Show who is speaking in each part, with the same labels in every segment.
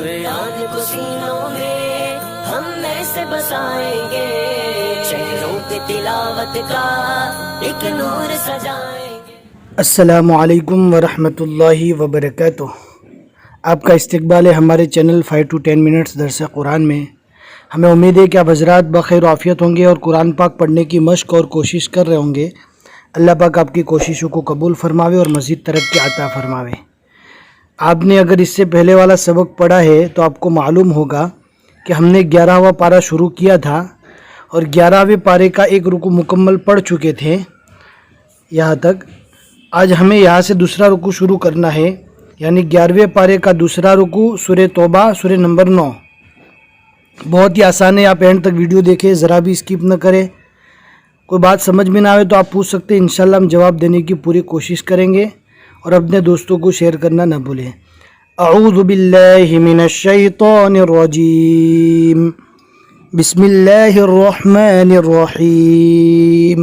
Speaker 1: قرآن کو سینوں میں ہم ایسے بسائیں گے، چہروں پہ تلاوت کا ایک نور سجائیں گے۔
Speaker 2: السلام علیکم ورحمۃ اللہ وبرکاتہ۔ آپ کا استقبال ہے ہمارے چینل 5 to 10 منٹس درس قرآن میں۔ ہمیں امید ہے کہ آپ حضرات بخیر و عافیت ہوں گے اور قرآن پاک پڑھنے کی مشق اور کوشش کر رہے ہوں گے۔ اللہ پاک آپ کی کوششوں کو قبول فرماوے اور مزید ترقی عطا فرماوے۔ آپ نے اگر اس سے پہلے والا سبق پڑھا ہے تو آپ کو معلوم ہوگا کہ ہم نے 11واں پارہ شروع کیا تھا اور 11ویں پارے کا ایک رکوع مکمل پڑھ چکے تھے یہاں تک۔ آج ہمیں یہاں سے دوسرا رکوع شروع کرنا ہے، یعنی 11ویں پارے کا دوسرا رکوع سورہ توبہ سورہ نمبر 9۔ بہت ہی آسان ہے، آپ اینڈ تک ویڈیو دیکھیں، ذرا بھی اسکپ نہ کریں۔ کوئی بات سمجھ میں نہ آئے تو آپ پوچھ سکتے ہیں، انشاءاللہ ہم جواب دینے کی پوری کوشش کریں گے، اور اپنے دوستوں کو شیئر کرنا نہ بھولیں۔ اعوذ باللہ من الشیطان الرجیم، بسم اللہ الرحمن الرحیم۔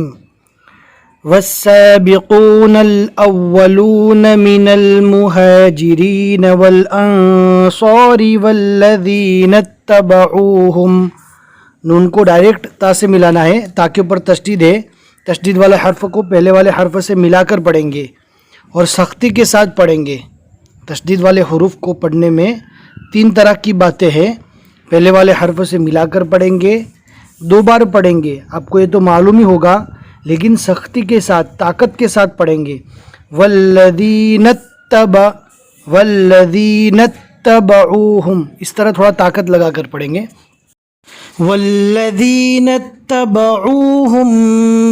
Speaker 2: والسابقون الأولون من المهاجرين والأنصار والذين اتبعوهم، نون کو ڈائریکٹ تا سے ملانا ہے تاکہ اوپر تشدید ہے، تشدید والے حرف کو پہلے والے حرف سے ملا کر پڑھیں گے اور سختی کے ساتھ پڑھیں گے۔ تشدید والے حروف کو پڑھنے میں 3 طرح کی باتیں ہیں۔ پہلے والے حرف سے ملا کر پڑھیں گے، 2 بار پڑھیں گے، آپ کو یہ تو معلوم ہی ہوگا، لیکن سختی کے ساتھ، طاقت کے ساتھ پڑھیں گے۔ والذین اتبعوہم، اس طرح تھوڑا طاقت لگا کر پڑھیں گے۔ والذین اتبعوہم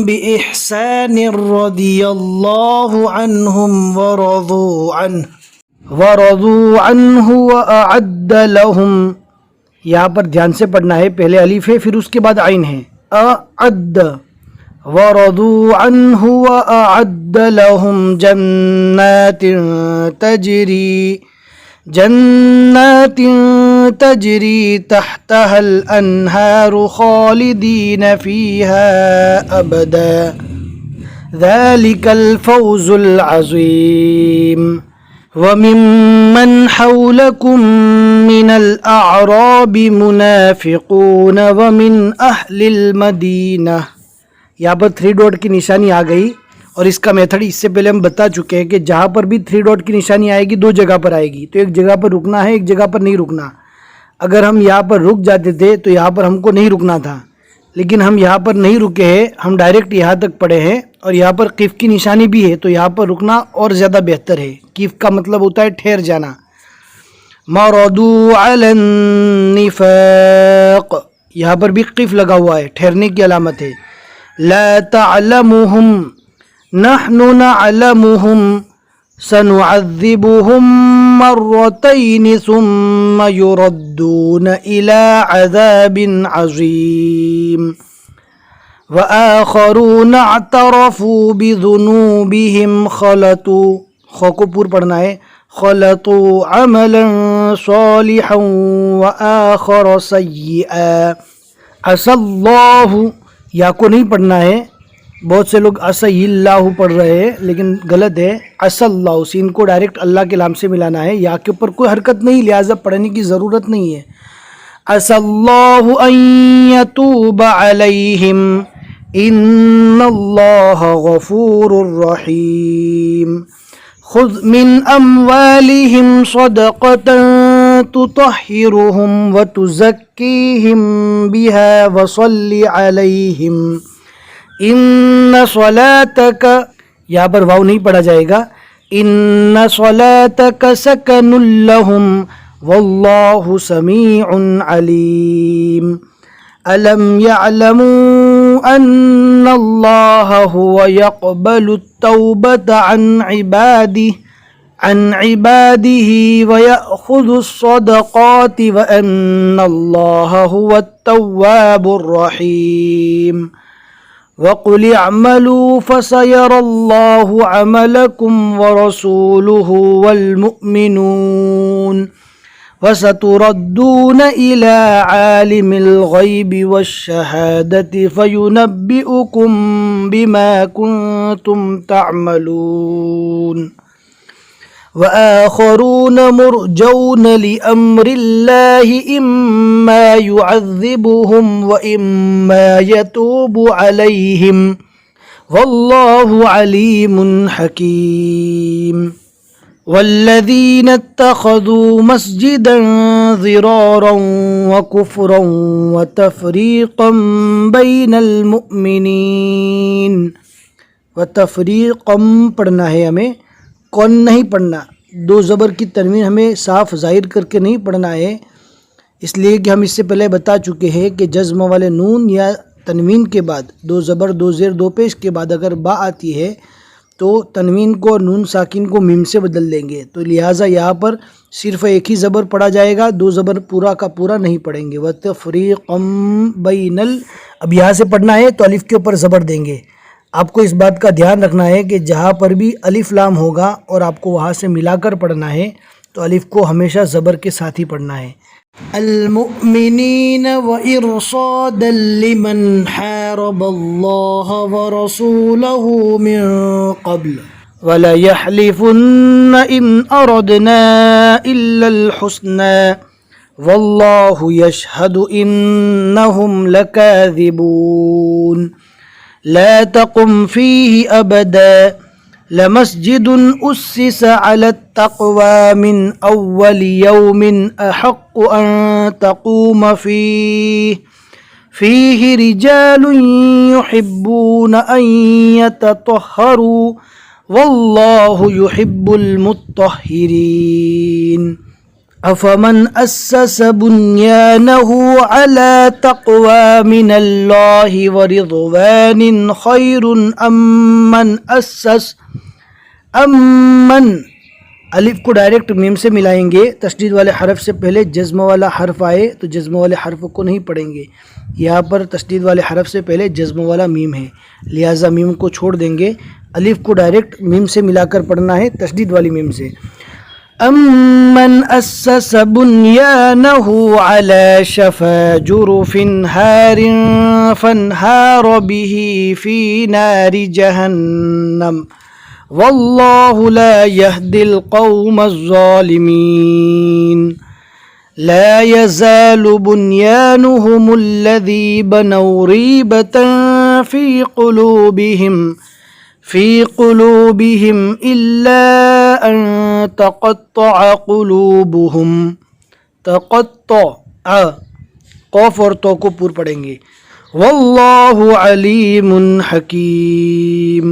Speaker 2: بإحسان رضی اللہ عنہم ورضوا عنہ وأعد لہم، یہاں پر دھیان سے پڑھنا ہے، پہلے الف ہے پھر اس کے بعد عین ہے، اعد، ورضوا عنہ وأعد لہم جنات تجری تحتها الانہار خالدین فیہا ابدا ذلک الفوز العظیم۔ وَمِمَّنْ حَوْلَكُمْ مِنَ الْأَعْرَابِ مُنَافِقُونَ وَمِنْ أَهْلِ الْمَدِينَةِ، یہاں پر 3 ڈاٹ کی نشانی آ گئی، اور اس کا میتھڈ اس سے پہلے ہم بتا چکے ہیں کہ جہاں پر بھی 3 ڈاٹ کی نشانی آئے گی 2 جگہ پر آئے گی، تو ایک جگہ پر رکنا ہے، ایک جگہ پر نہیں رکنا۔ اگر ہم یہاں پر رک جاتے تھے تو یہاں پر ہم کو نہیں رکنا تھا، لیکن ہم یہاں پر نہیں رکے ہیں، ہم ڈائریکٹ یہاں تک پڑھے ہیں، اور یہاں پر قف کی نشانی بھی ہے تو یہاں پر رکنا اور زیادہ بہتر ہے۔ قف کا مطلب ہوتا ہے ٹھہر جانا۔ مردوا علی النفاق، یہاں پر بھی قف لگا ہوا ہے، ٹھہرنے کی علامت ہے۔ لا تعلمهم نحن نعلمهم سنعذبهم مرتين ثم يردون إلى عذاب عظيم وآخرون اعترفوا بذنوبهم خلطوا، خو کو پور پڑھنا ہے، خلطوا عملا صالحا وآخر سیئا۔ عسى اللہ، یا کو نہیں پڑھنا ہے، بہت سے لوگ عسى اللہ پڑھ رہے ہیں لیکن غلط ہے، عسى اللہ، سین کو ڈائریکٹ اللہ کے نام سے ملانا ہے، یا کے اوپر کوئی حرکت نہیں، لہٰذا پڑھنے کی ضرورت نہیں ہے۔ عسى اللہ ان یتوب علیہم ان اللہ غفور رحیم۔ خذ من اموالہم صدقة تطہرہم وتزکیہم بہا وصل علیہم ان صلاتک، یہاں پر واو نہیں پڑھا جائے گا، ان صلاتک سکن لہم واللہ سمیع علیم۔ الم یعلموا ان اللہ هو یقبل التوبة عن عباده ویأخذ الصدقات وان اللہ هو التواب الرحیم۔ وَقُلِ اعْمَلُوا فَسَيَرَى اللَّهُ عَمَلَكُمْ وَرَسُولُهُ وَالْمُؤْمِنُونَ وَسَتُرَدُّونَ إِلَى عَالِمِ الْغَيْبِ وَالشَّهَادَةِ فَيُنَبِّئُكُم بِمَا كُنتُمْ تَعْمَلُونَ وآخرون مرجون لأمر الله إما يعذبهم وإما يتوب عليهم والله عليم حكيم والذين اتخذوا مسجدا ضرارا وكفرا وتفريقا بين المؤمنين وتفریقا پڑھنا ہے ہمیں، کون نہیں پڑھنا، دو زبر کی تنوین ہمیں صاف ظاہر کر کے نہیں پڑھنا ہے، اس لیے کہ ہم اس سے پہلے بتا چکے ہیں کہ جزم والے نون یا تنوین کے بعد دو زبر دو زیر دو پیش کے بعد اگر با آتی ہے تو تنوین کو اور نون ساکن کو میم سے بدل دیں گے، تو لہٰذا یہاں پر صرف ایک ہی زبر پڑھا جائے گا، دو زبر پورا کا پورا نہیں پڑھیں گے۔ وَتَفْرِيقًا بَيْنَ اب یہاں سے پڑھنا ہے تو الف کے اوپر زبر دیں گے۔ آپ کو اس بات کا دھیان رکھنا ہے کہ جہاں پر بھی الف لام ہوگا اور آپ کو وہاں سے ملا کر پڑھنا ہے تو الف کو ہمیشہ زبر کے ساتھ ہی پڑھنا ہے۔ المؤمنین وإرصادا لمن حارب اللہ ورسولہ من قبل وَلَيَحْلِفُنَّ إِنْ أَرَدْنَا إِلَّا الْحُسْنَى وَاللَّهُ يَشْهَدُ إِنَّهُمْ لَكَاذِبُونَ لا تقم فيه أبدا لمسجد أسس على التقوى من أول يوم أحق أن تقوم فيه رجال يحبون أن يتطهروا والله يحب المطهرين أفمن أسس بنيانه على تقوى من الله ورضوان خير أمن الف کو ڈائریکٹ میم سے ملائیں گے، تشدید والے حرف سے پہلے جزم والا حرف آئے تو جزم والے حرف کو نہیں پڑھیں گے، یہاں پر تشدید والے حرف سے پہلے جزم والا میم ہے لہٰذا میم کو چھوڑ دیں گے، الف کو ڈائریکٹ میم سے ملا کر پڑھنا ہے تشدید والی میم سے۔ أَمَّنْ أَسَّسَ بُنْيَانَهُ عَلَى شَفَا جُرُفٍ هَارٍ فَانْهَارَ بِهِ فِي نَارِ جَهَنَّمَ وَاللَّهُ لَا يَهْدِي الْقَوْمَ الظَّالِمِينَ لَا يَزَالُ بُنْيَانُهُمُ الَّذِي بَنَوْا رِيبَةً في قلوبهم إلا أن تقطع قلوبهم تقطع قوف اور تو کو پور پڑھیں گے۔ واللہ علیم حکیم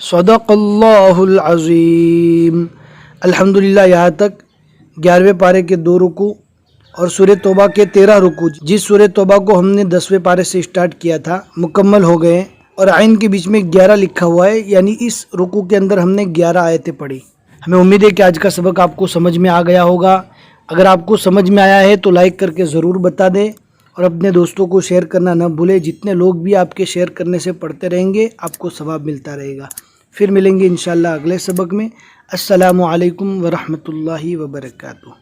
Speaker 2: صدق اللہ العظیم۔ الحمدللہ یہاں تک 11ویں پارے کے 2 رکوع اور سورہ توبہ کے 13 رکوع، جس سورہ توبہ کو ہم نے 10ویں پارے سے سٹارٹ کیا تھا، مکمل ہو گئے، اور عین کے بیچ میں 11 لکھا ہوا ہے، یعنی اس رکوع کے اندر ہم نے 11 آیتیں پڑھی۔ ہمیں امید ہے کہ آج کا سبق آپ کو سمجھ میں آ گیا ہوگا۔ اگر آپ کو سمجھ میں آیا ہے تو لائک کر کے ضرور بتا دیں اور اپنے دوستوں کو شیئر کرنا نہ بھولیں، جتنے لوگ بھی آپ کے شیئر کرنے سے پڑھتے رہیں گے آپ کو ثواب ملتا رہے گا۔ پھر ملیں گے انشاءاللہ اگلے سبق میں۔ السلام علیکم ورحمۃ اللہ وبرکاتہ۔